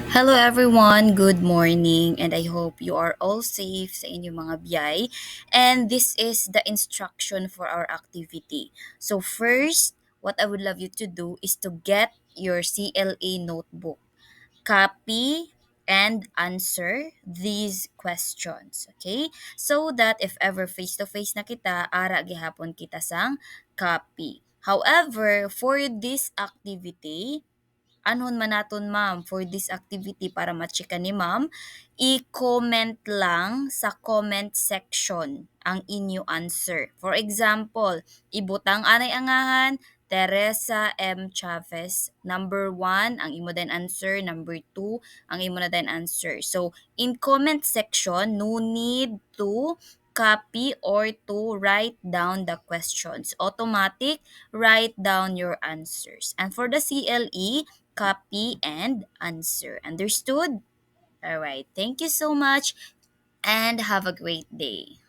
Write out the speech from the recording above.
Hello everyone, good morning and I hope you are all safe sa inyong mga biyay. And this is the instruction for our activity. So first, what I would love you to do is to get your CLA notebook, copy and answer these questions, okay? So that if ever face-to-face na kita, ara gihapon kita sang copy. However, for this activity, anuhon man naton ma'am for this activity para ma-checka ni ma'am, i-comment lang sa comment section ang inyo answer. For example, ibutang anay angahan, Teresa M. Chavez. Number 1, ang imo din answer. Number 2, ang imo na din answer. So, in comment section, no need to copy or to write down the questions. Automatic, write down your answers. And for the CLE, copy and answer. Understood? All right. Thank you so much and have a great day.